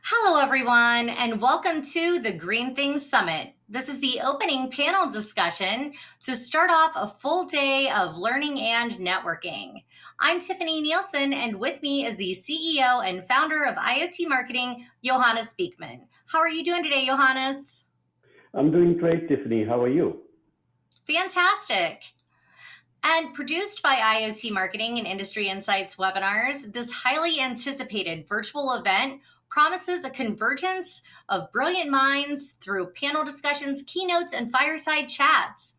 Hello, everyone, and welcome to the Green Things Summit. This is the opening panel discussion to start off a full day of learning and networking. I'm Tiffani Neilson, and with me is the CEO and founder of IoT Marketing, Johannes Beekman. How are you doing today, Johannes? I'm doing great, Tiffany. How are you? Fantastic. And produced by IoT Marketing and Industry Insights webinars, this highly anticipated virtual event promises a convergence of brilliant minds through panel discussions, keynotes, and fireside chats.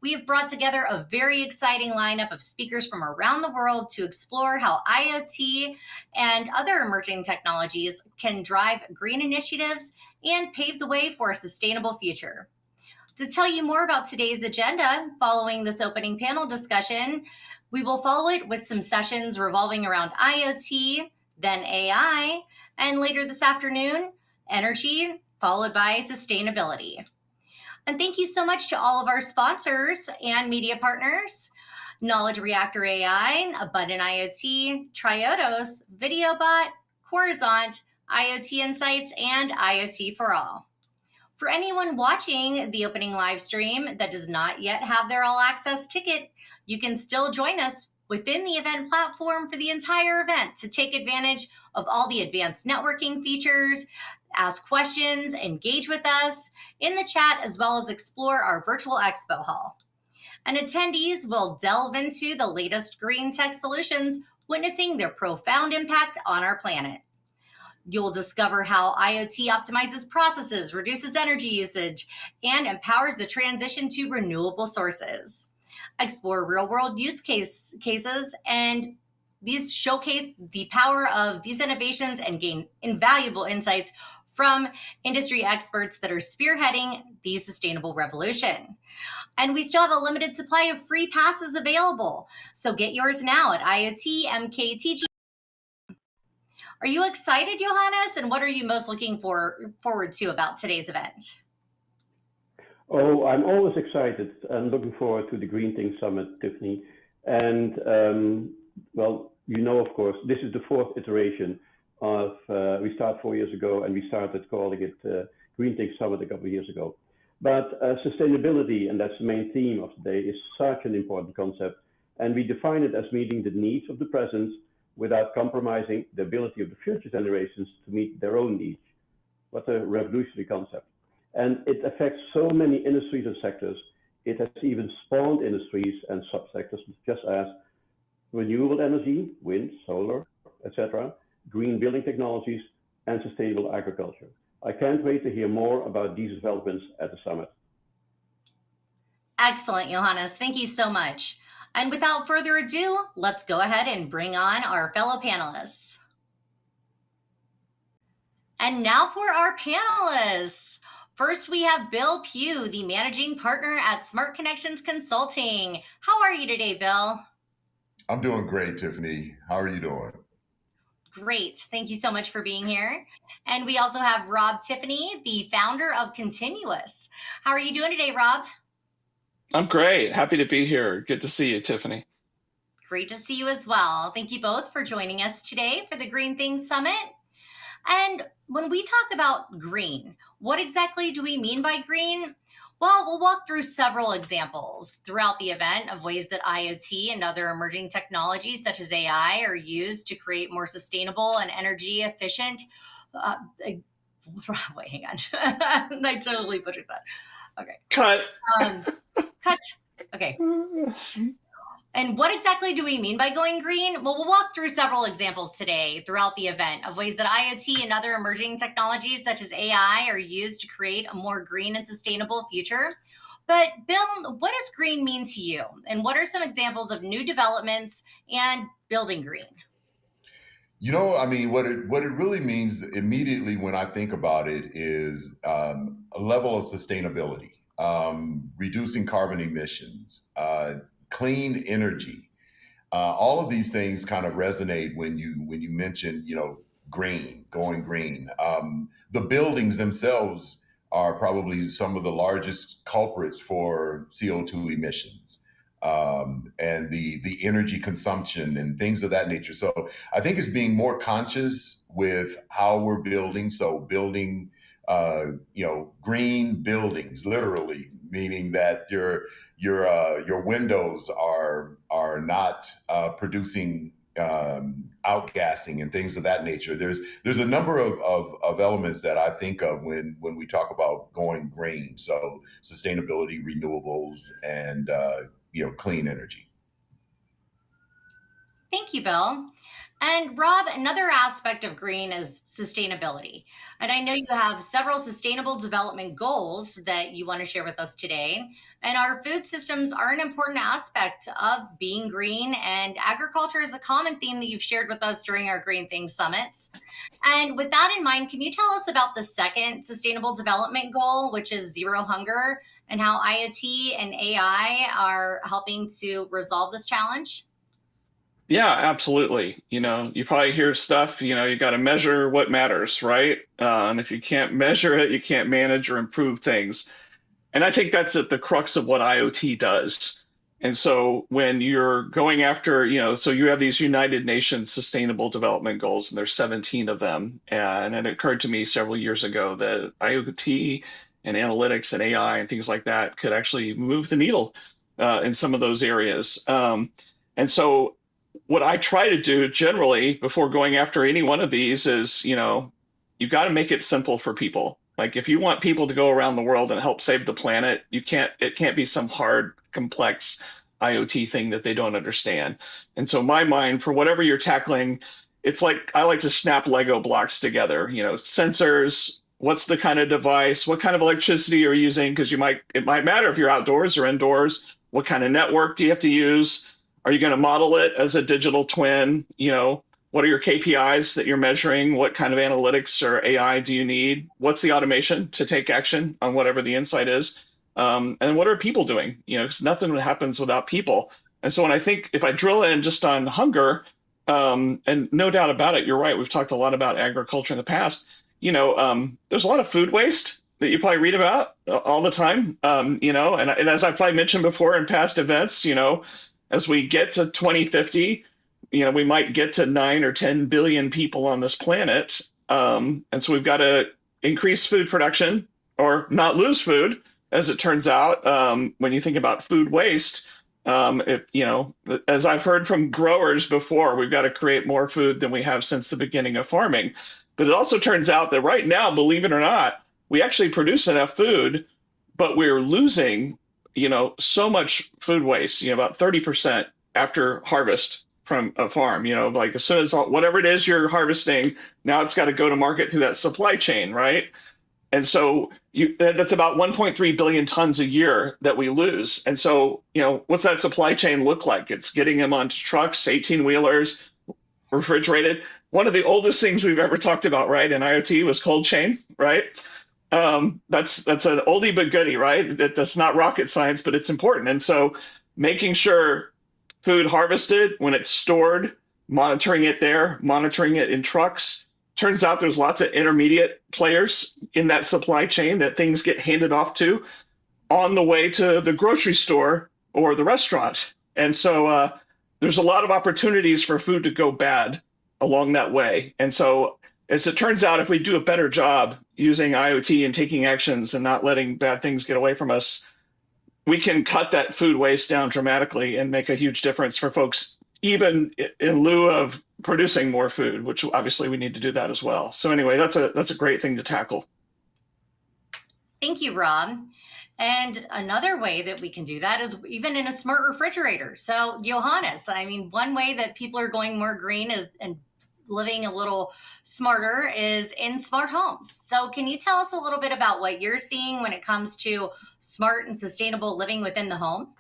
We have brought together a very exciting lineup of speakers from around the world to explore how IoT and other emerging technologies can drive green initiatives and pave the way for a sustainable future. To tell you more about today's agenda, following this opening panel discussion, we will follow it with some sessions revolving around IoT, then AI, and later this afternoon, energy, followed by sustainability. And thank you so much to all of our sponsors and media partners: Knowledge Reactor AI, Abundant IoT, Triodos, VideoBot, Coruzant, IoT Insights, and IoT for All. For anyone watching the opening live stream that does not yet have their all access ticket, you can still join us within the event platform for the entire event to take advantage of all the advanced networking features, ask questions, engage with us in the chat, as well as explore our virtual expo hall. And attendees will delve into the latest green tech solutions, witnessing their profound impact on our planet. You'll discover how IoT optimizes processes, reduces energy usage, and empowers the transition to renewable sources. Explore real-world use cases, and these showcase the power of these innovations and gain invaluable insights from industry experts that are spearheading the sustainable revolution. And we still have a limited supply of free passes available, so get yours now at IoTMKTG. Are you excited, Johannes? And what are you most looking forward to about today's event? Oh, I'm always excited and looking forward to the Green Things Summit, Tiffany. And well, you know, of course, this is the fourth iteration of, we started 4 years ago and we started calling it Green Things Summit a couple of years ago. But sustainability, and that's the main theme of today, is such an important concept. And we define it as meeting the needs of the present without compromising the ability of the future generations to meet their own needs. What a revolutionary concept. And it affects so many industries and sectors. It has even spawned industries and subsectors, just as renewable energy, wind, solar, etc., green building technologies, and sustainable agriculture. I can't wait to hear more about these developments at the summit. Excellent, Johannes. Thank you so much. And without further ado, let's go ahead and bring on our fellow panelists. And now for our panelists. First, we have Bill Pugh, the managing partner at Smart Connections Consulting. How are you today, Bill? I'm doing great, Tiffany. How are you doing? Great. Thank you so much for being here. And we also have Rob Tiffany, the founder of Continuous. How are you doing today, Rob? I'm great. Happy to be here. Good to see you, Tiffany. Great to see you as well. Thank you both for joining us today for the Green Things Summit. And when we talk about green, what exactly do we mean by green? Well, we'll walk through several examples throughout the event of ways that IoT and other emerging technologies such as AI are used to create more sustainable and energy efficient. Wait, hang on. I totally butchered that. Okay. Cut. Cut. Okay. And what exactly do we mean by going green? Well, we'll walk through several examples today throughout the event of ways that IoT and other emerging technologies such as AI are used to create a more green and sustainable future. But Bill, what does green mean to you? And what are some examples of new developments and building green? You know, I mean, what it really means immediately when I think about it is a level of sustainability, reducing carbon emissions, clean energy. All of these things kind of resonate when you mention, you know, green, going green. The buildings themselves are probably some of the largest culprits for CO2 emissions. and the energy consumption and things of that nature. So I think it's being more conscious with how we're building. So building, green buildings, literally, meaning that your windows are not producing outgassing and things of that nature. There's a number of elements that I think of when we talk about going green. So sustainability, renewables, and clean energy. Thank you, Bill. And Rob, another aspect of green is sustainability. And I know you have several sustainable development goals that you want to share with us today. And our food systems are an important aspect of being green, and agriculture is a common theme that you've shared with us during our Green Things Summits. And with that in mind, can you tell us about the second sustainable development goal, which is zero hunger, and how IoT and AI are helping to resolve this challenge? Yeah, absolutely. You probably hear stuff, you got to measure what matters, right? And if you can't measure it, you can't manage or improve things. And I think that's at the crux of what IoT does. And so when you're going after, so you have these United Nations Sustainable Development Goals, and there's 17 of them. And it occurred to me several years ago that IoT and analytics and AI and things like that could actually move the needle in some of those areas. And so what I try to do generally before going after any one of these is, you got to make it simple for people. Like if you want people to go around the world and help save the planet, it can't be some hard, complex IoT thing that they don't understand. And so my mind, for whatever you're tackling, it's like I like to snap Lego blocks together, sensors, what's the kind of device, what kind of electricity you're using, because it might matter if you're outdoors or indoors, what kind of network do you have to use? Are you going to model it as a digital twin? What are your KPIs that you're measuring? What kind of analytics or AI do you need? What's the automation to take action on whatever the insight is? And what are people doing? Because nothing happens without people. And so when I think, if I drill in just on hunger, and no doubt about it, you're right. We've talked a lot about agriculture in the past. There's a lot of food waste that you probably read about all the time. And as I've probably mentioned before in past events, as we get to 2050, we might get to 9 or 10 billion people on this planet. And so we've got to increase food production or not lose food, as it turns out. When you think about food waste, as I've heard from growers before, we've got to create more food than we have since the beginning of farming. But it also turns out that right now, believe it or not, we actually produce enough food, but we're losing so much food waste, about 30% after harvest from a farm, like as soon as whatever it is you're harvesting, now it's got to go to market through that supply chain, right? And so that's about 1.3 billion tons a year that we lose. And so, what's that supply chain look like? It's getting them onto trucks, 18-wheelers, refrigerated. One of the oldest things we've ever talked about, right, in IoT was cold chain, right? That's an oldie but goodie, right? That's not rocket science, but it's important. And so making sure food harvested, when it's stored, monitoring it there, monitoring it in trucks. Turns out there's lots of intermediate players in that supply chain that things get handed off to on the way to the grocery store or the restaurant. And so there's a lot of opportunities for food to go bad along that way. And so as it turns out, if we do a better job using IoT and taking actions and not letting bad things get away from us, we can cut that food waste down dramatically and make a huge difference for folks, even in lieu of producing more food, which obviously we need to do that as well. So anyway, that's a great thing to tackle. Thank you, Rob. And another way that we can do that is even in a smart refrigerator. So Johannes, one way that people are going more green and living a little smarter is in smart homes. So can you tell us a little bit about what you're seeing when it comes to smart and sustainable living within the home?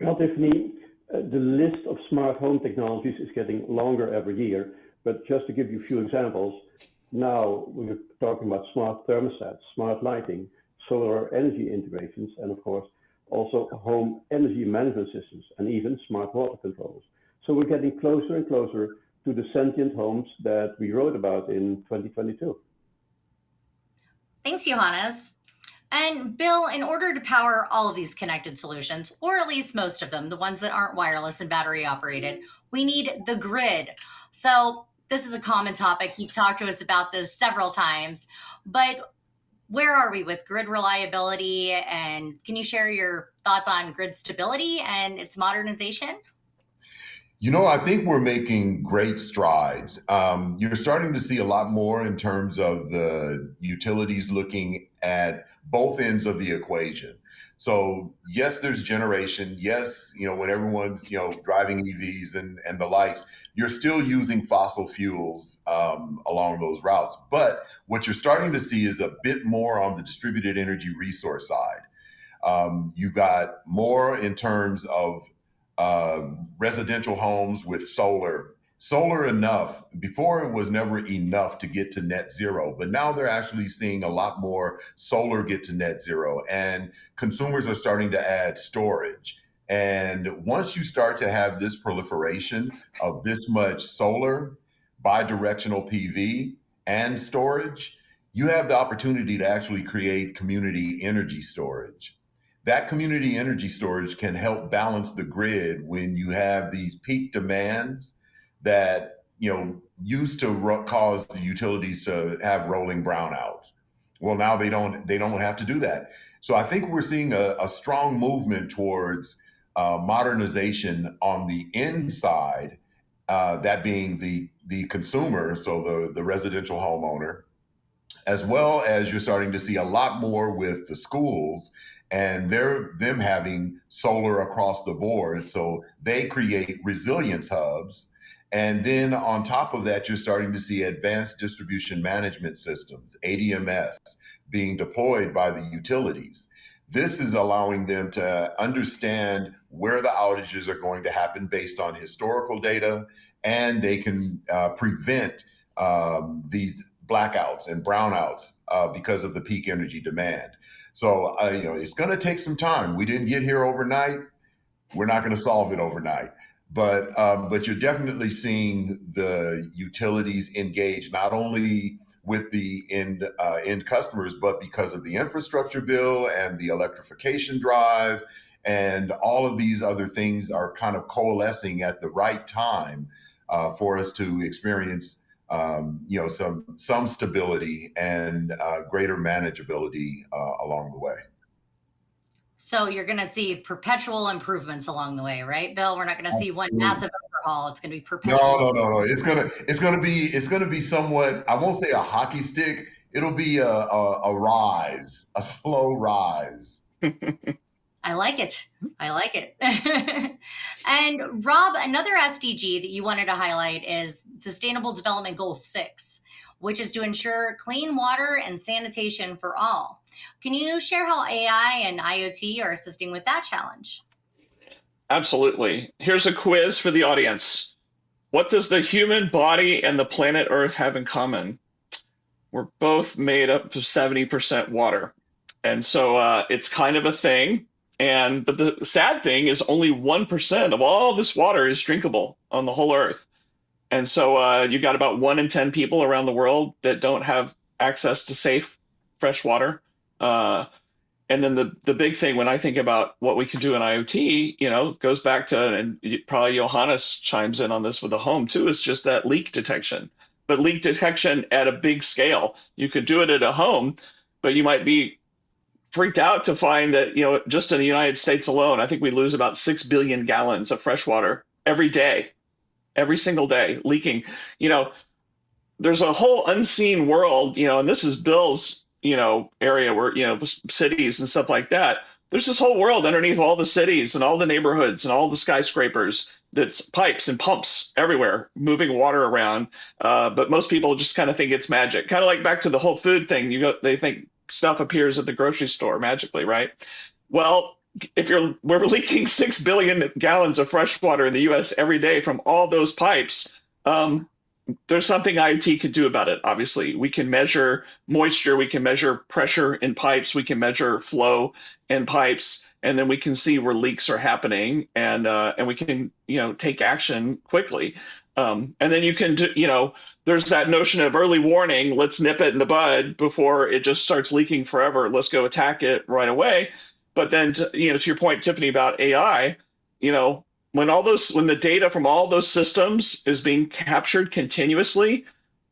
Well, Tiffany, the list of smart home technologies is getting longer every year. But just to give you a few examples, now we're talking about smart thermostats, smart lighting, solar energy integrations, and of course, also home energy management systems, and even smart water controls. So we're getting closer and closer to the sentient homes that we wrote about in 2022. Thanks, Johannes. And Bill, in order to power all of these connected solutions, or at least most of them, the ones that aren't wireless and battery operated, we need the grid. So this is a common topic. You've talked to us about this several times, but where are we with grid reliability? And can you share your thoughts on grid stability and its modernization? I think we're making great strides. You're starting to see a lot more in terms of the utilities looking at both ends of the equation. So yes, there's generation. Yes, when everyone's driving EVs and the likes, you're still using fossil fuels along those routes. But what you're starting to see is a bit more on the distributed energy resource side. You got more in terms of residential homes with solar enough. Before, it was never enough to get to net zero, but now they're actually seeing a lot more solar get to net zero, and consumers are starting to add storage. And once you start to have this proliferation of this much solar, bidirectional PV, and storage, you have the opportunity to actually create community energy storage. That community energy storage can help balance the grid when you have these peak demands that used to cause the utilities to have rolling brownouts. Well, now they don't have to do that. So I think we're seeing a strong movement towards modernization on the inside, that being the consumer, so the residential homeowner, as well as you're starting to see a lot more with the schools and them having solar across the board. So they create resilience hubs. And then on top of that, you're starting to see advanced distribution management systems, ADMS, being deployed by the utilities. This is allowing them to understand where the outages are going to happen based on historical data, and they can prevent these blackouts and brownouts because of the peak energy demand. So, it's going to take some time. We didn't get here overnight. We're not going to solve it overnight. But you're definitely seeing the utilities engage not only with the end customers, but because of the infrastructure bill and the electrification drive, and all of these other things are kind of coalescing at the right time for us to experience some stability and greater manageability along the way. So you're going to see perpetual improvements along the way, right, Bill? We're not going to see one massive overhaul. It's going to be perpetual. No. It's gonna be somewhat. I won't say a hockey stick. It'll be a rise, a slow rise. I like it. I like it. And Rob, another SDG that you wanted to highlight is Sustainable Development Goal 6, which is to ensure clean water and sanitation for all. Can you share how AI and IoT are assisting with that challenge? Absolutely. Here's a quiz for the audience. What does the human body and the planet Earth have in common? We're both made up of 70% water. And so it's kind of a thing. But the sad thing is only 1% of all this water is drinkable on the whole Earth. And so you got about 1 in 10 people around the world that don't have access to safe, fresh water. And then the big thing when I think about what we can do in IoT, goes back to, and probably Johannes chimes in on this with the home too, is just that leak detection. But leak detection at a big scale. You could do it at a home, but you might be freaked out to find that, just in the United States alone, I think we lose about 6 billion gallons of fresh water every day, every single day leaking. There's a whole unseen world, and this is Bill's, area where, cities and stuff like that. There's this whole world underneath all the cities and all the neighborhoods and all the skyscrapers that's pipes and pumps everywhere moving water around. But most people just kind of think it's magic, kind of like back to the whole food thing. They think stuff appears at the grocery store magically, right? Well, we're leaking 6 billion gallons of fresh water in the US every day from all those pipes. There's something IoT could do about it. Obviously, we can measure moisture, we can measure pressure in pipes, we can measure flow in pipes, and then we can see where leaks are happening, and we can take action quickly. And then you can do, there's that notion of early warning. Let's nip it in the bud before it just starts leaking forever. Let's go attack it right away. But then, to your point, Tiffany, about AI, when the data from all those systems is being captured continuously,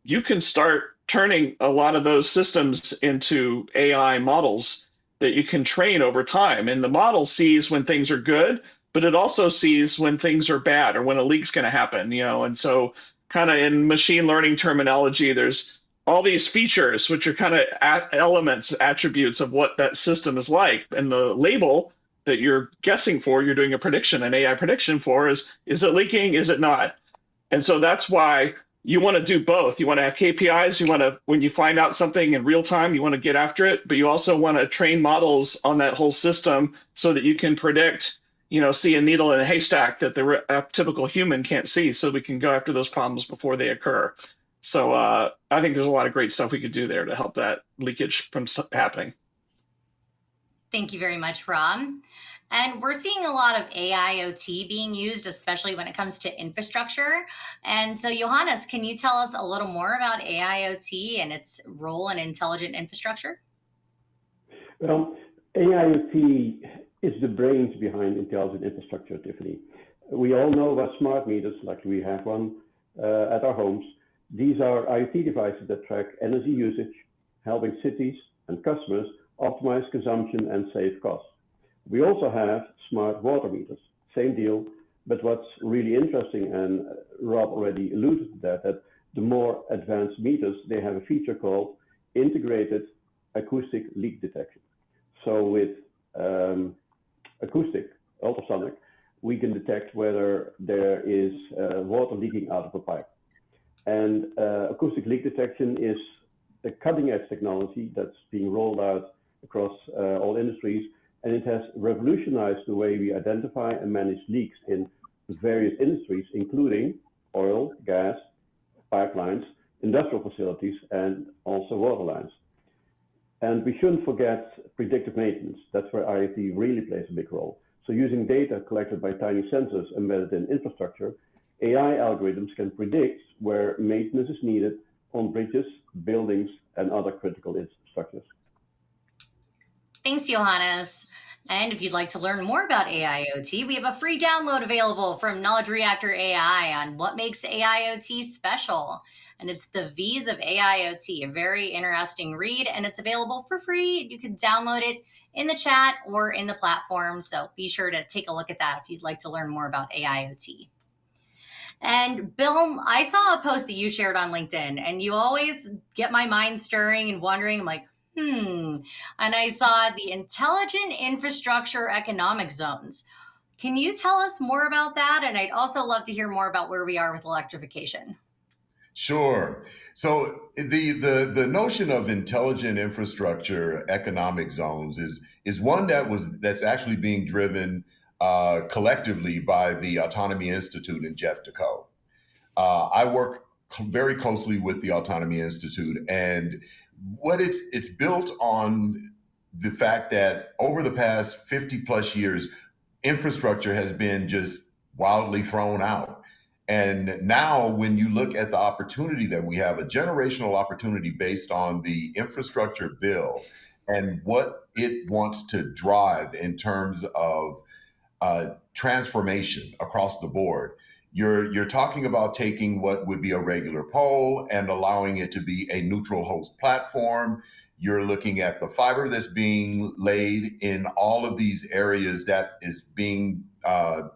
you can start turning a lot of those systems into AI models that you can train over time. And the model sees when things are good, but it also sees when things are bad or when a leak's going to happen, and so kind of in machine learning terminology, there's all these features which are kind of elements, attributes of what that system is like, and the label that you're guessing for, you're doing a prediction, an AI prediction for, is it leaking, is it not? And so that's why you want to do both. You want to have KPIs. You want to, when you find out something in real time, you want to get after it, but you also want to train models on that whole system so that you can predict, see a needle in a haystack that the typical human can't see, so we can go after those problems before they occur. So I think there's a lot of great stuff we could do there to help that leakage from happening. Thank you very much, Rob. And we're seeing a lot of AIoT being used, especially when it comes to infrastructure. And so, Johannes, can you tell us a little more about AIoT and its role in intelligent infrastructure? Well, AIoT is the brains behind intelligent infrastructure, Tiffany. We all know about smart meters, like we have one at our homes. These are IoT devices that track energy usage, helping cities and customers optimize consumption and save costs. We also have smart water meters, same deal, but what's really interesting, and Rob already alluded to that the more advanced meters, they have a feature called integrated acoustic leak detection. So with acoustic, ultrasonic, we can detect whether there is water leaking out of a pipe. And acoustic leak detection is a cutting edge technology that's being rolled out across all industries, and it has revolutionized the way we identify and manage leaks in various industries, including oil, gas, pipelines, industrial facilities, and also water lines. And we shouldn't forget predictive maintenance. That's where IoT really plays a big role. So using data collected by tiny sensors embedded in infrastructure, AI algorithms can predict where maintenance is needed on bridges, buildings, and other critical infrastructures. Thanks, Johannes. And if you'd like to learn more about AIoT, we have a free download available from Knowledge Reactor AI on what makes AIoT special. And it's the V's of AIoT, a very interesting read, and it's available for free. You can download it in the chat or in the platform. So be sure to take a look at that if you'd like to learn more about AIoT. And Bill, I saw a post that you shared on LinkedIn, and you always get my mind stirring and wondering, like, and I saw the intelligent infrastructure economic zones. Can you tell us more about that? And I'd also love to hear more about where we are with electrification. Sure. So the notion of intelligent infrastructure economic zones is one that's actually being driven collectively by the Autonomy Institute and Jeff DeCo. I work very closely with the Autonomy Institute, and what it's built on the fact that over the past 50 plus years, infrastructure has been just wildly thrown out. And now when you look at the opportunity that we have, a generational opportunity based on the infrastructure bill and what it wants to drive in terms of transformation across the board. You're talking about taking what would be a regular pole and allowing it to be a neutral host platform. You're looking at the fiber that's being laid in all of these areas that is being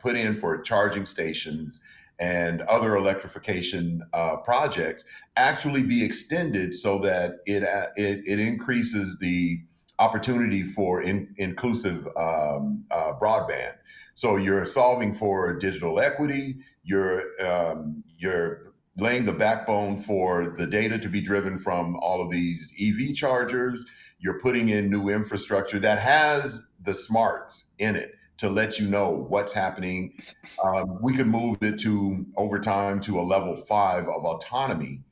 put in for charging stations and other electrification projects actually be extended so that it increases the opportunity for inclusive broadband. So you're solving for digital equity. You're laying the backbone for the data to be driven from all of these EV chargers. You're putting in new infrastructure that has the smarts in it to let you know what's happening. We could move it to over time to a level 5 of autonomy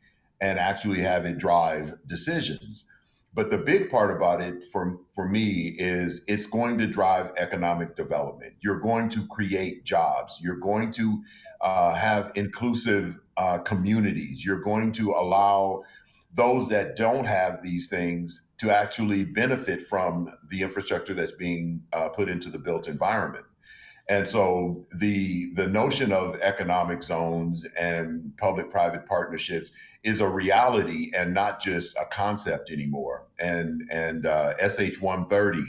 and actually have it drive decisions. But the big part about it for me is it's going to drive economic development. You're going to create jobs. You're going to have inclusive communities. You're going to allow those that don't have these things to actually benefit from the infrastructure that's being put into the built environment. And so the notion of economic zones and public-private partnerships is a reality and not just a concept anymore. And SH 130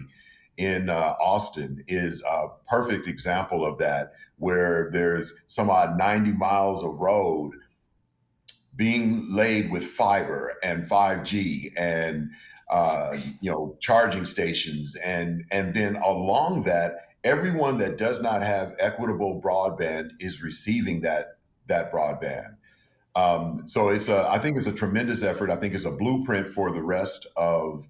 in Austin is a perfect example of that, where there's some odd 90 miles of road being laid with fiber and 5G and charging stations, and then along that, everyone that does not have equitable broadband is receiving that broadband. So I think it's a tremendous effort. I think it's a blueprint for the rest of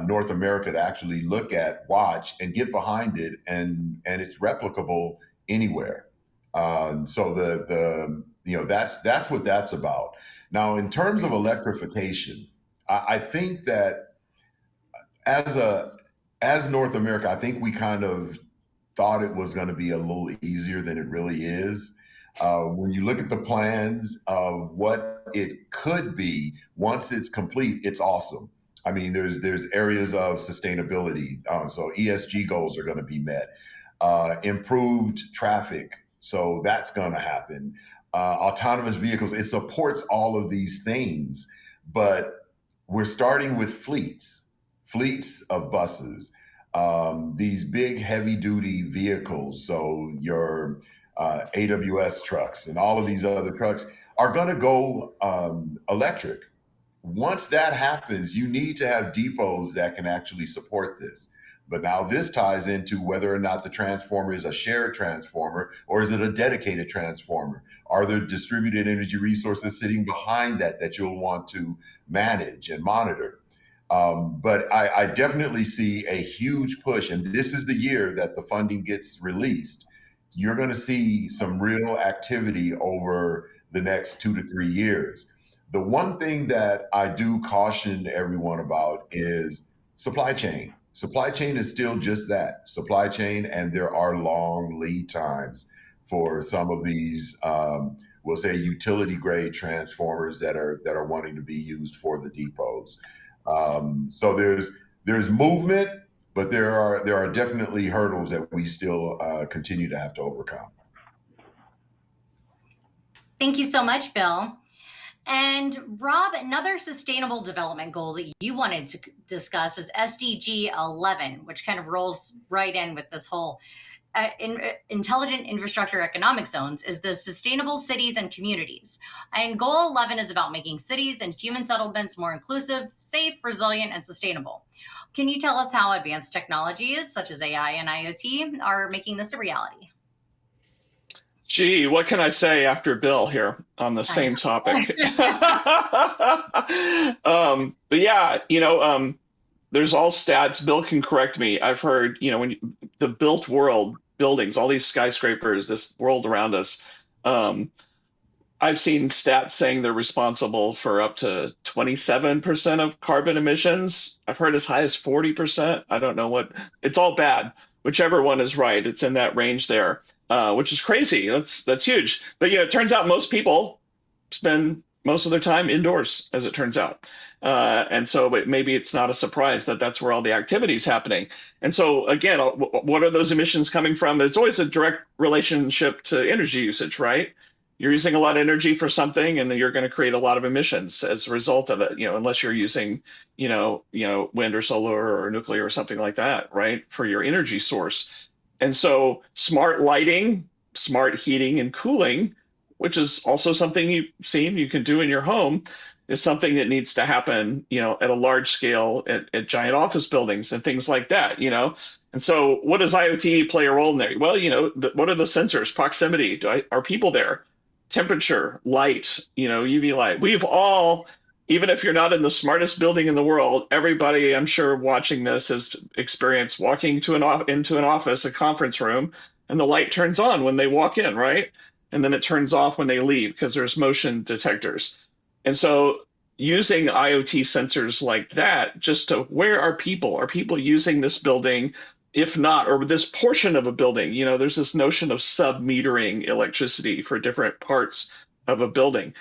North America to actually look at, watch, and get behind it, and it's replicable anywhere. So that's what that's about. Now, in terms of electrification, I think that as North America, I think we kind of thought it was going to be a little easier than it really is. When you look at the plans of what it could be once it's complete, it's awesome. I mean, there's areas of sustainability, so ESG goals are going to be met. Improved traffic, so that's going to happen. Autonomous vehicles, it supports all of these things, but we're starting with fleets of buses, these big heavy duty vehicles. So your AWS trucks and all of these other trucks are going to go electric. Once that happens, you need to have depots that can actually support this. But now this ties into whether or not the transformer is a shared transformer or is it a dedicated transformer? Are there distributed energy resources sitting behind that you'll want to manage and monitor? But I definitely see a huge push, and this is the year that the funding gets released. You're going to see some real activity over the next 2 to 3 years. The one thing that I do caution everyone about is supply chain. Supply chain is still just that, supply chain, and there are long lead times for some of these, we'll say, utility grade transformers that are wanting to be used for the depots. So there's movement, but there are definitely hurdles that we still continue to have to overcome. Thank you so much, Bill. And Rob, another sustainable development goal that you wanted to discuss is SDG 11, which kind of rolls right in with this whole intelligent infrastructure economic zones, is the sustainable cities and communities. And goal 11 is about making cities and human settlements more inclusive, safe, resilient, and sustainable. Can you tell us how advanced technologies such as AI and IoT are making this a reality? Gee, what can I say after Bill here on the same topic? But yeah, there's all stats. Bill can correct me. I've heard, when the built world, buildings, all these skyscrapers, this world around us, I've seen stats saying they're responsible for up to 27% of carbon emissions. I've heard as high as 40%. I don't know what, it's all bad. Whichever one is right, it's in that range there, which is crazy. That's huge. But it turns out most people spend most of their time indoors, as it turns out. And so maybe it's not a surprise that that's where all the activity is happening. And so again, what are those emissions coming from? It's always a direct relationship to energy usage, right? You're using a lot of energy for something, and then you're going to create a lot of emissions as a result of it, unless you're using, wind or solar or nuclear or something like that, right, for your energy source. And so smart lighting, smart heating and cooling, which is also something you've seen you can do in your home, is something that needs to happen, at a large scale at giant office buildings and things like that, And so what does IoT play a role in there? Well, what are the sensors? Proximity, are people there? Temperature, light, UV light. We've all, even if you're not in the smartest building in the world, everybody I'm sure watching this has experienced walking into an office, a conference room, and the light turns on when they walk in, right? And then it turns off when they leave because there's motion detectors. And so using IoT sensors like that just to where are people? Are people using this building? If not, or this portion of a building, there's this notion of sub-metering electricity for different parts of a building.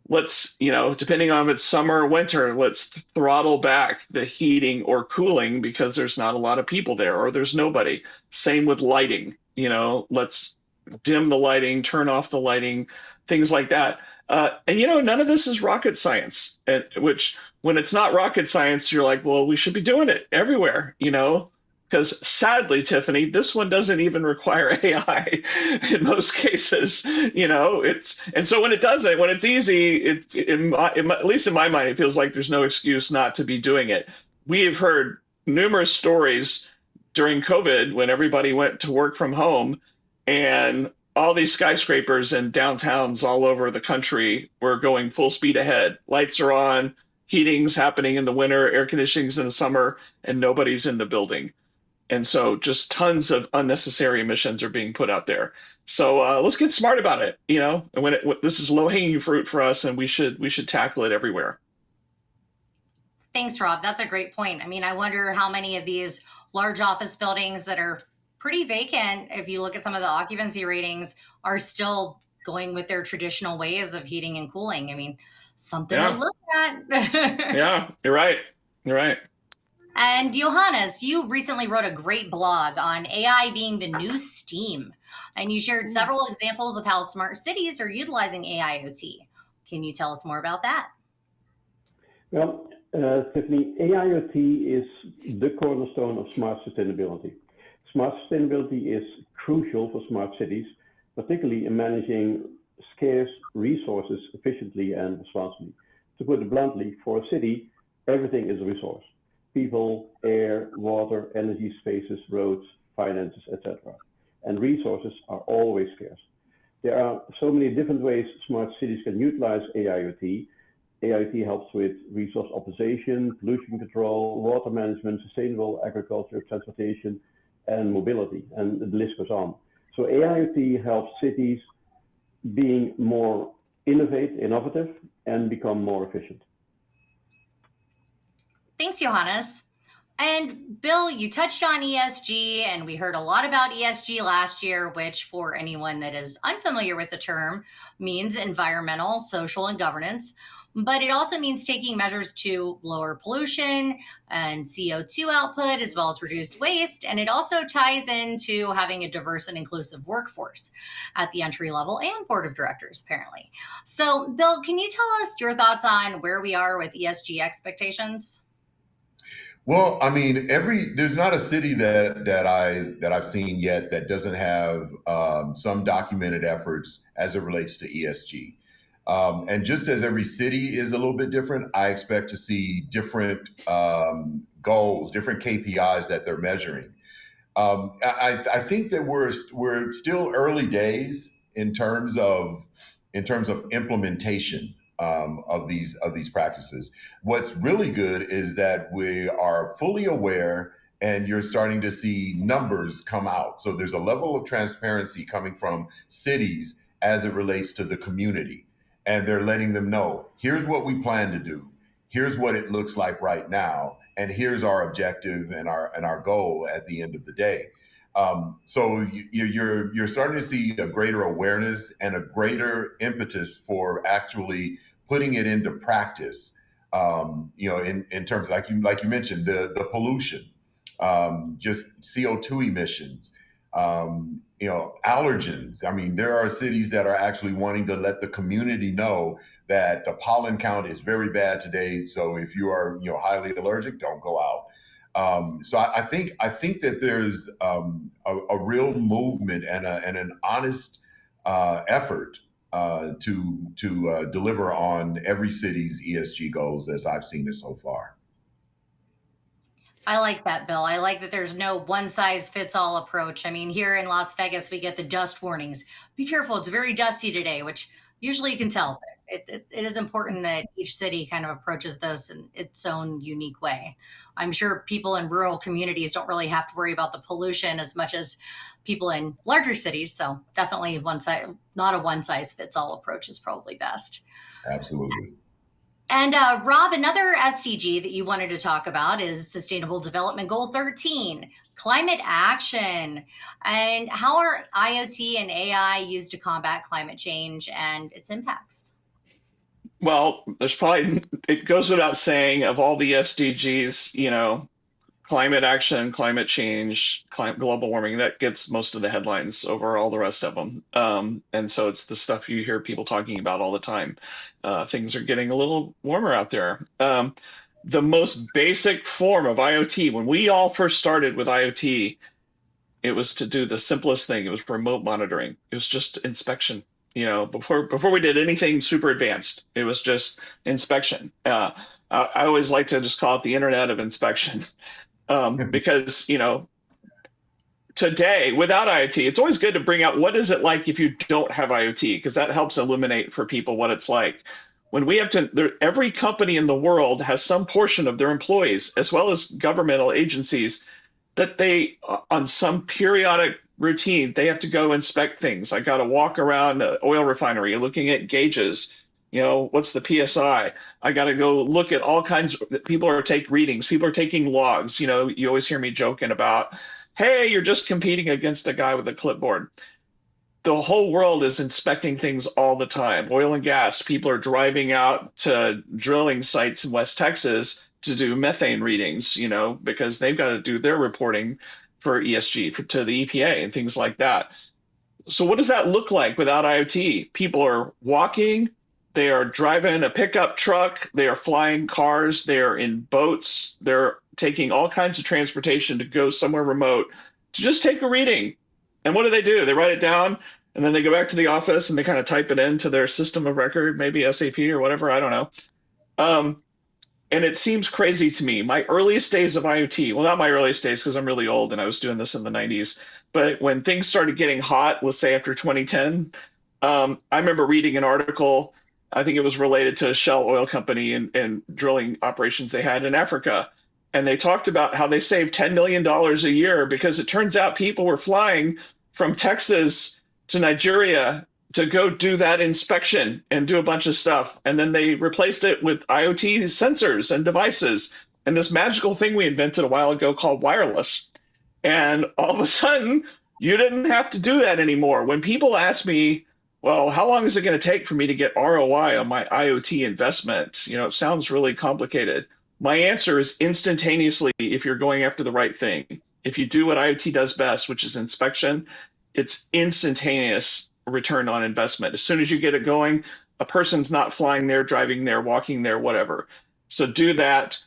Let's, depending on if it's summer or winter, let's throttle back the heating or cooling because there's not a lot of people there or there's nobody. Same with lighting, let's dim the lighting, turn off the lighting, things like that. And none of this is rocket science, which when it's not rocket science, you're like, well, we should be doing it everywhere, because sadly, Tiffany, this one doesn't even require AI in most cases. And so when it does it, when it's easy, at least in my mind, it feels like there's no excuse not to be doing it. We have heard numerous stories during COVID when everybody went to work from home and all these skyscrapers and downtowns all over the country were going full speed ahead. Lights are on, heating's happening in the winter, air conditioning's in the summer, and nobody's in the building. And so just tons of unnecessary emissions are being put out there. So let's get smart about it, and this is low hanging fruit for us, and we should tackle it everywhere. Thanks, Rob. That's a great point. I mean, I wonder how many of these large office buildings that are pretty vacant, if you look at some of the occupancy ratings, are still going with their traditional ways of heating and cooling. I mean, something to look at. Yeah, you're right. You're right. And Johannes, you recently wrote a great blog on AI being the new Steam, and you shared several examples of how smart cities are utilizing AIoT. Can you tell us more about that? Well, Tiffany, AIoT is the cornerstone of smart sustainability. Smart sustainability is crucial for smart cities, particularly in managing scarce resources efficiently and responsibly. To put it bluntly, for a city, everything is a resource. People, air, water, energy, spaces, roads, finances, etc. And resources are always scarce. There are so many different ways smart cities can utilize AIoT. AIoT helps with resource optimization, pollution control, water management, sustainable agriculture, transportation, and mobility, and the list goes on. So AIoT helps cities being more innovative, and become more efficient. Thanks, Johannes. And Bill, you touched on ESG, and we heard a lot about ESG last year, which for anyone that is unfamiliar with the term means environmental, social, and governance. But it also means taking measures to lower pollution and CO2 output, as well as reduce waste. And it also ties into having a diverse and inclusive workforce at the entry level and board of directors, apparently. So, Bill, can you tell us your thoughts on where we are with ESG expectations? Well, I mean, there's not a city that I've seen yet that doesn't have some documented efforts as it relates to ESG. And just as every city is a little bit different, I expect to see different goals, different KPIs that they're measuring. I think that we're still early days in terms of implementation of these practices. What's really good is that we are fully aware, and you're starting to see numbers come out. So there's a level of transparency coming from cities as it relates to the community, and they're letting them know, here's what we plan to do, here's what it looks like right now, and here's our objective and our goal at the end of the day. So you're starting to see a greater awareness and a greater impetus for actually putting it into practice. In terms of, like you mentioned, the pollution, just CO2 emissions, allergens. I mean, there are cities that are actually wanting to let the community know that the pollen count is very bad today. So if you are, highly allergic, don't go out. So I think that there's a real movement and an honest effort to deliver on every city's ESG goals as I've seen it so far. I like that, Bill. I like that there's no one size fits all approach. I mean, here in Las Vegas, we get the dust warnings. Be careful, it's very dusty today, which usually you can tell. It is important that each city kind of approaches this in its own unique way. I'm sure people in rural communities don't really have to worry about the pollution as much as people in larger cities. So definitely not a one size fits all approach is probably best. Absolutely. And Rob, another SDG that you wanted to talk about is Sustainable Development Goal 13, climate action. And how are IoT and AI used to combat climate change and its impacts? Well, it goes without saying, of all the SDGs, climate action, climate change, global warming, that gets most of the headlines over all the rest of them. And so it's the stuff you hear people talking about all the time. Things are getting a little warmer out there. The most basic form of IoT, when we all first started with IoT, it was to do the simplest thing. It was remote monitoring. It was just inspection. Before we did anything super advanced, it was just inspection. I always like to just call it the Internet of inspection. Because today without IoT, it's always good to bring out what is it like if you don't have IoT, because that helps illuminate for people what it's like. When we have every company in the world has some portion of their employees, as well as governmental agencies, that they, on some periodic routine, they have to go inspect things. I got to walk around an oil refinery looking at gauges. What's the PSI? I got to go look at all kinds of people are taking readings. People are taking logs. You always hear me joking about, hey, you're just competing against a guy with a clipboard. The whole world is inspecting things all the time. Oil and gas, people are driving out to drilling sites in West Texas to do methane readings, because they've got to do their reporting for ESG, to the EPA and things like that. So what does that look like without IoT? People are walking, they are driving a pickup truck, they are flying cars, they are in boats, they're taking all kinds of transportation to go somewhere remote to just take a reading. And what do? They write it down, and then they go back to the office and they kind of type it into their system of record, maybe SAP or whatever, I don't know. And it seems crazy to me. My earliest days of IoT, well, not my earliest days because I'm really old and I was doing this in the 90s, but when things started getting hot, let's say after 2010, I remember reading an article, I think it was related to a Shell oil company and drilling operations they had in Africa. And they talked about how they saved $10 million a year because it turns out people were flying from Texas to Nigeria to go do that inspection and do a bunch of stuff. And then they replaced it with IoT sensors and devices and this magical thing we invented a while ago called wireless. And all of a sudden, you didn't have to do that anymore. When people ask me, well, how long is it going to take for me to get ROI on my IoT investment? It sounds really complicated. My answer is instantaneously if you're going after the right thing. If you do what IoT does best, which is inspection, it's instantaneous return on investment. As soon as you get it going, a person's not flying there, driving there, walking there, whatever. So do that.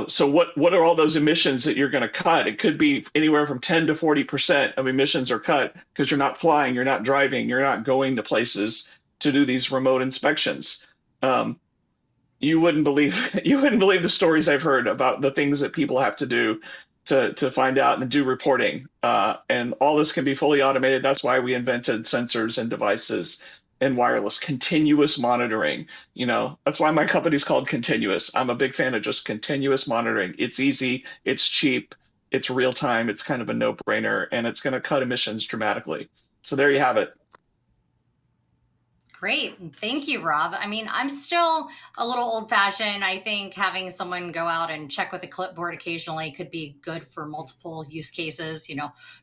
So what are all those emissions that you're going to cut? It could be anywhere from 10 to 40% of emissions are cut because you're not flying, you're not driving, you're not going to places to do these remote inspections. You wouldn't believe the stories I've heard about the things that people have to do to find out and do reporting. And all this can be fully automated. That's why we invented sensors and devices and wireless continuous monitoring. That's why my company's called Continuous. I'm a big fan of just continuous monitoring. It's easy, it's cheap, it's real time, it's kind of a no-brainer, and it's going to cut emissions dramatically. So there you have it. Great. Thank you, Rob. I mean, I'm still a little old fashioned. I think having someone go out and check with a clipboard occasionally could be good for multiple use cases.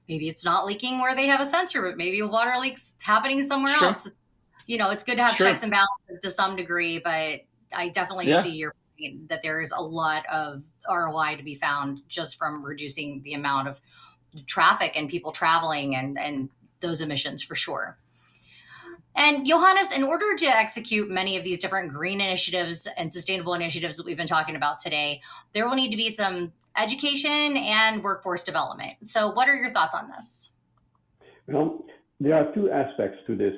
Maybe it's not leaking where they have a sensor, but maybe a water leak's happening somewhere else. It's good to have checks and balances to some degree, but I definitely see your point that there is a lot of ROI to be found just from reducing the amount of traffic and people traveling and those emissions for sure. And Johannes, in order to execute many of these different green initiatives and sustainable initiatives that we've been talking about today, there will need to be some education and workforce development. So what are your thoughts on this? Well, there are two aspects to this,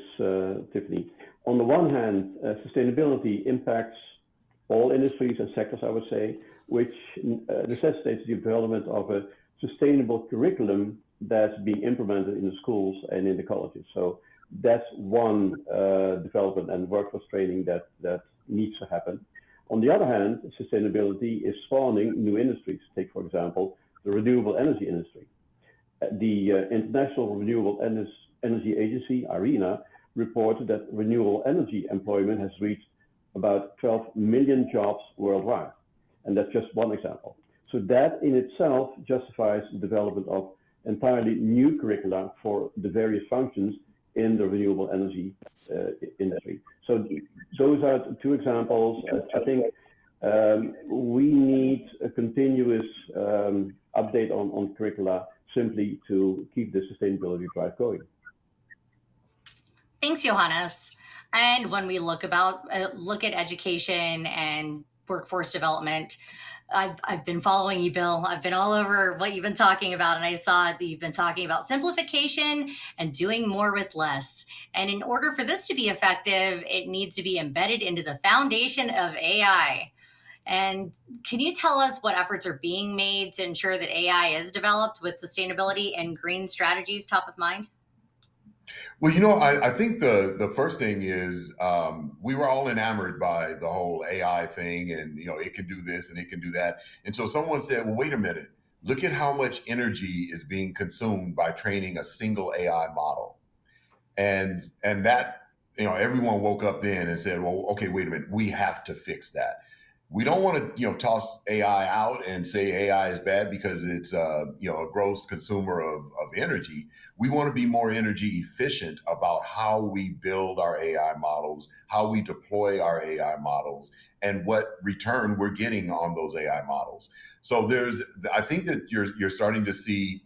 Tiffany. On the one hand, sustainability impacts all industries and sectors, I would say, which necessitates the development of a sustainable curriculum that's being implemented in the schools and in the colleges. So that's one development and workforce training that needs to happen. On the other hand, sustainability is spawning new industries. Take, for example, the renewable energy industry. The International Renewable Energy Agency, IRENA, reported that renewable energy employment has reached about 12 million jobs worldwide. And that's just one example. So that in itself justifies the development of entirely new curricula for the various functions in the renewable energy industry. So those are two examples. I think we need a continuous update on curricula simply to keep the sustainability drive going. Thanks, Johannes. And when we look at education and workforce development, I've been following you, Bill. I've been all over what you've been talking about, and I saw that you've been talking about simplification and doing more with less. And in order for this to be effective, it needs to be embedded into the foundation of AI. And can you tell us what efforts are being made to ensure that AI is developed with sustainability and green strategies top of mind? Well, I think the first thing is we were all enamored by the whole AI thing, and it can do this and it can do that. And so someone said, "Well, wait a minute. Look at how much energy is being consumed by training a single AI model." And that everyone woke up then and said, "Well, okay, wait a minute. We have to fix that." We don't want to toss AI out and say AI is bad because it's a gross consumer of energy. We want to be more energy efficient about how we build our AI models, how we deploy our AI models, and what return we're getting on those AI models. So I think that you're starting to see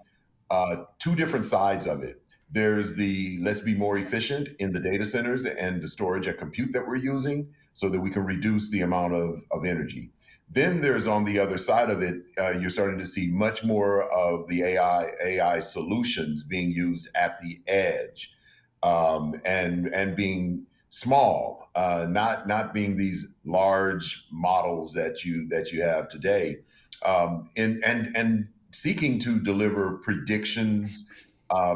two different sides of it. There's the let's be more efficient in the data centers and the storage and compute that we're using so that we can reduce the amount of energy. Then there's on the other side of it, you're starting to see much more of the AI solutions being used at the edge and being small, not being these large models that you have today, and seeking to deliver predictions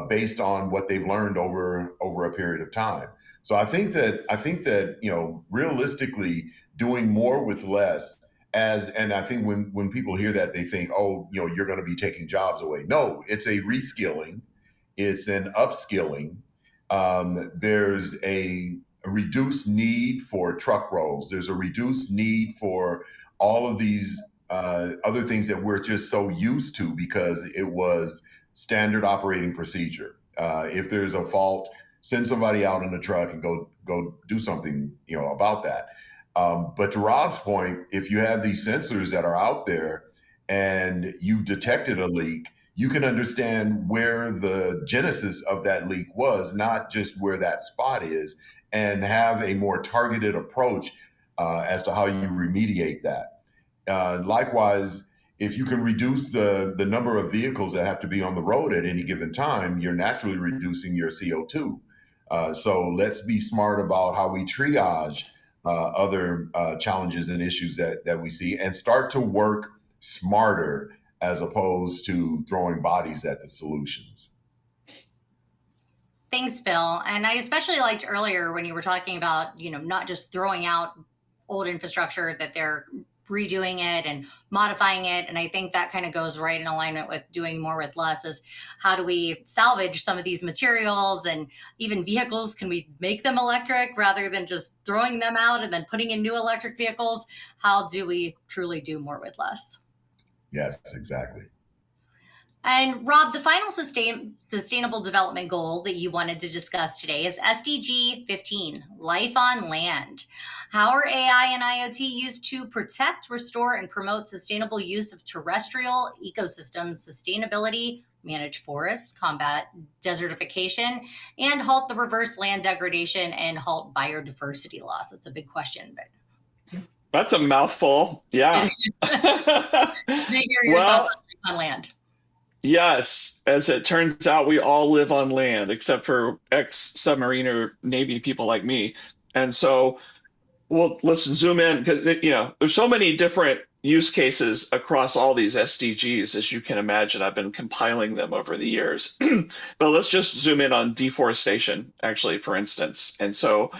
based on what they've learned over a period of time. So I think that realistically doing more with less, and I think when people hear that, they think, oh, you're going to be taking jobs away. No, it's a reskilling, it's an upskilling. There's a reduced need for truck rolls. There's a reduced need for all of these other things that we're just so used to because it was standard operating procedure. If there's a fault, send somebody out in a truck and go do something, about that. But to Rob's point, if you have these sensors that are out there and you've detected a leak, you can understand where the genesis of that leak was, not just where that spot is, and have a more targeted approach as to how you remediate that. Likewise, if you can reduce the number of vehicles that have to be on the road at any given time, you're naturally reducing your CO2. So let's be smart about how we triage other challenges and issues that we see and start to work smarter as opposed to throwing bodies at the solutions. Thanks, Bill. And I especially liked earlier when you were talking about, not just throwing out old infrastructure, that they're redoing it and modifying it. And I think that kind of goes right in alignment with doing more with less is how do we salvage some of these materials and even vehicles? Can we make them electric rather than just throwing them out and then putting in new electric vehicles? How do we truly do more with less? Yes, exactly. And Rob, the final sustainable development goal that you wanted to discuss today is SDG 15, Life on Land. How are AI and IoT used to protect, restore, and promote sustainable use of terrestrial ecosystems, sustainability, manage forests, combat desertification, and halt the reverse land degradation and halt biodiversity loss? That's a big question, but that's a mouthful. Yeah. Well, on land. Yes, as it turns out, we all live on land, except for ex-submarine or Navy people like me. And so, well, let's zoom in because there's so many different use cases across all these SDGs, as you can imagine. I've been compiling them over the years. But let's just zoom in on deforestation, actually, for instance. And so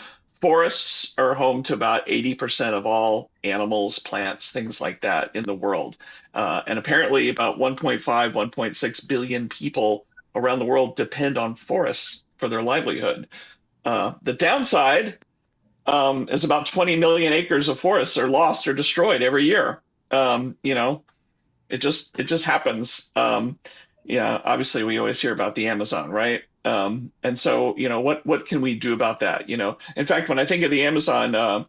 forests are home to about 80% of all animals, plants, things like that in the world. And apparently about 1.5, 1.6 billion people around the world depend on forests for their livelihood. The downside is about 20 million acres of forests are lost or destroyed every year. You know, it just happens. Yeah, obviously we always hear about the Amazon, right? And so, you know, what can we do about that? You know, in fact, when I think of the Amazon,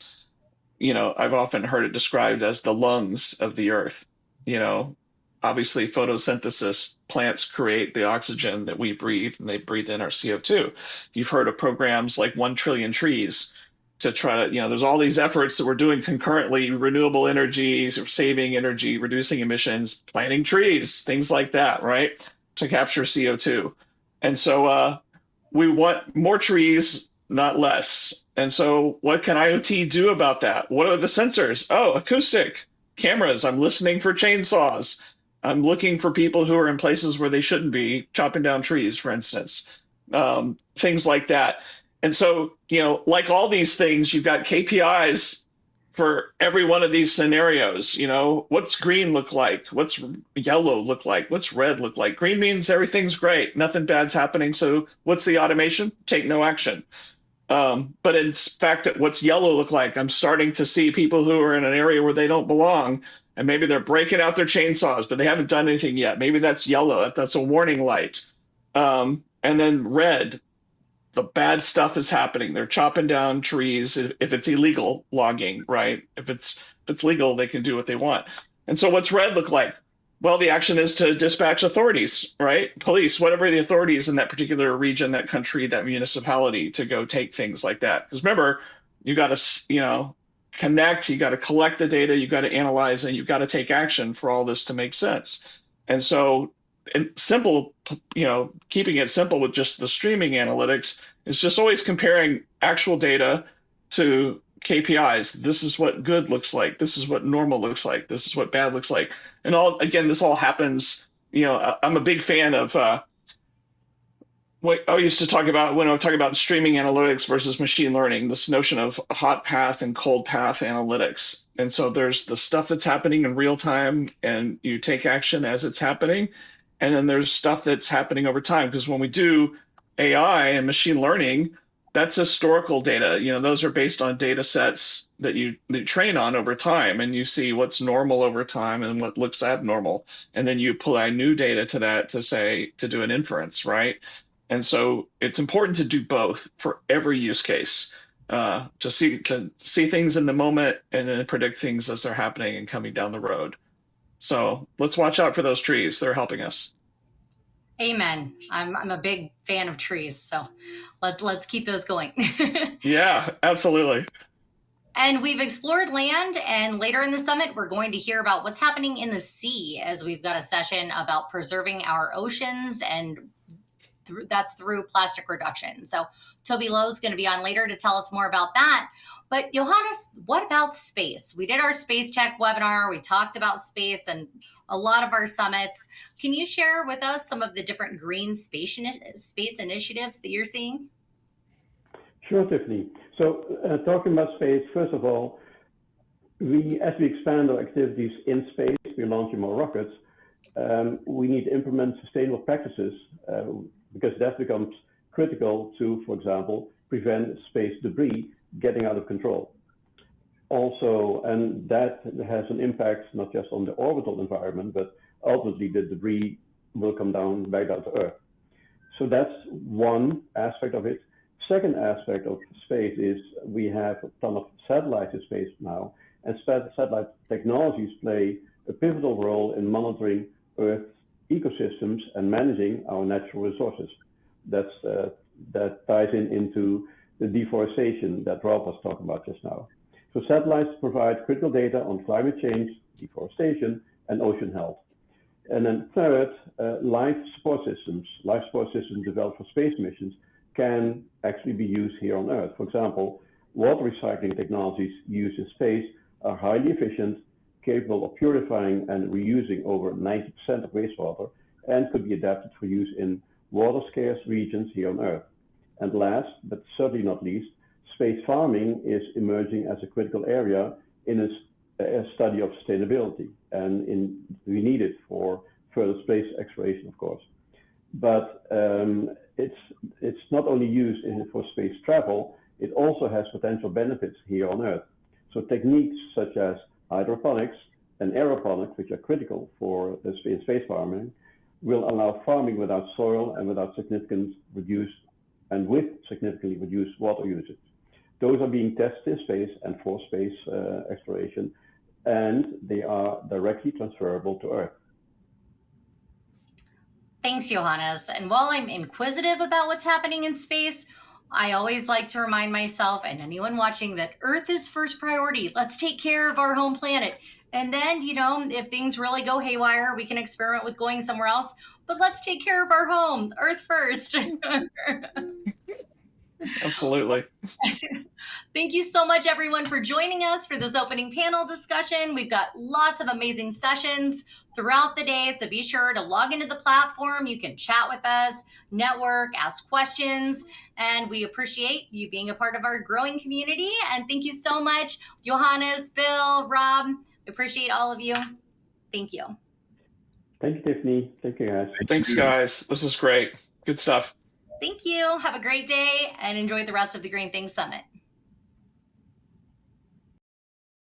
you know, I've often heard it described as the lungs of the earth. You know, obviously photosynthesis, plants create the oxygen that we breathe and they breathe in our CO2. You've heard of programs like 1 trillion trees to try to, you know, there's all these efforts that we're doing concurrently, renewable energies, saving energy, reducing emissions, planting trees, things like that, right? To capture CO2. And so we want more trees, not less. And so what can IoT do about that? What are the sensors? Oh, acoustic cameras. I'm listening for chainsaws. I'm looking for people who are in places where they shouldn't be, chopping down trees, for instance, things like that. And so, you know, like all these things, you've got KPIs for every one of these scenarios. You know, what's green look like? What's yellow look like? What's red look like? Green means everything's great, nothing bad's happening. So what's the automation? Take no action. But in fact, what's yellow look like? I'm starting to see people who are in an area where they don't belong, and maybe they're breaking out their chainsaws, but they haven't done anything yet. Maybe that's yellow. That's a warning light. And then red, the bad stuff is happening. They're chopping down trees if it's illegal logging, right? If it's legal, they can do what they want. And so what's red look like? Well, the action is to dispatch authorities, right? Police, whatever the authorities in that particular region, that country, that municipality, to go take things like that. Because remember, you got to, you know, connect, you got to collect the data, you got to analyze, and you got to take action for all this to make sense. And so, and simple, you know, keeping it simple with just the streaming analytics is just always comparing actual data to KPIs. This is what good looks like. This is what normal looks like. This is what bad looks like. And all, again, this all happens, you know, I'm a big fan of what I used to talk about when I was talking about streaming analytics versus machine learning, this notion of hot path and cold path analytics. And so there's the stuff that's happening in real time and you take action as it's happening. And then there's stuff that's happening over time. Because when we do AI and machine learning, that's historical data. You know, those are based on data sets that you train on over time, and you see what's normal over time and what looks abnormal. And then you apply new data to that to do an inference, right? And so it's important to do both for every use case, to see things in the moment and then predict things as they're happening and coming down the road. So let's watch out for those trees. They're helping us. Amen. I'm a big fan of trees, so let's keep those going. Yeah, absolutely. And we've explored land, and later in the summit, we're going to hear about what's happening in the sea, as we've got a session about preserving our oceans, and that's through plastic reduction. So Toby Lowe's going to be on later to tell us more about that. But Johannes, what about space? We did our Space Tech webinar. We talked about space and a lot of our summits. Can you share with us some of the different green space initiatives that you're seeing? Sure, Tiffany. So talking about space, first of all, as we expand our activities in space, we're launching more rockets. We need to implement sustainable practices because that becomes critical to, for example, prevent space debris getting out of control. Also, and that has an impact not just on the orbital environment, but ultimately the debris will come back down to Earth. So that's one aspect of it. Second aspect of space is we have a ton of satellites in space now, and satellite technologies play a pivotal role in monitoring Earth's ecosystems and managing our natural resources. That ties into the deforestation that Rob was talking about just now. So satellites provide critical data on climate change, deforestation, and ocean health. And then third, life support systems developed for space missions can actually be used here on Earth. For example, water recycling technologies used in space are highly efficient, capable of purifying and reusing over 90% of wastewater, and could be adapted for use in water-scarce regions here on Earth. And last, but certainly not least, space farming is emerging as a critical area in a study of sustainability, and we need it for further space exploration, of course. But it's not only used for space travel, it also has potential benefits here on Earth. So techniques such as hydroponics and aeroponics, which are critical for the space farming, will allow farming without soil and with significantly reduced water usage. Those are being tested in space and for space exploration, and they are directly transferable to Earth. Thanks, Johannes. And while I'm inquisitive about what's happening in space, I always like to remind myself and anyone watching that Earth is first priority. Let's take care of our home planet. And then, if things really go haywire, we can experiment with going somewhere else. But let's take care of our home, Earth first. Absolutely. Thank you so much, everyone, for joining us for this opening panel discussion. We've got lots of amazing sessions throughout the day, so be sure to log into the platform. You can chat with us, network, ask questions, and we appreciate you being a part of our growing community. And thank you so much, Johannes, Bill, Rob. We appreciate all of you. Thank you. Thank you, Tiffany. Thank you, guys. Thanks, guys. This is great. Good stuff. Thank you. Have a great day and enjoy the rest of the Green Things Summit.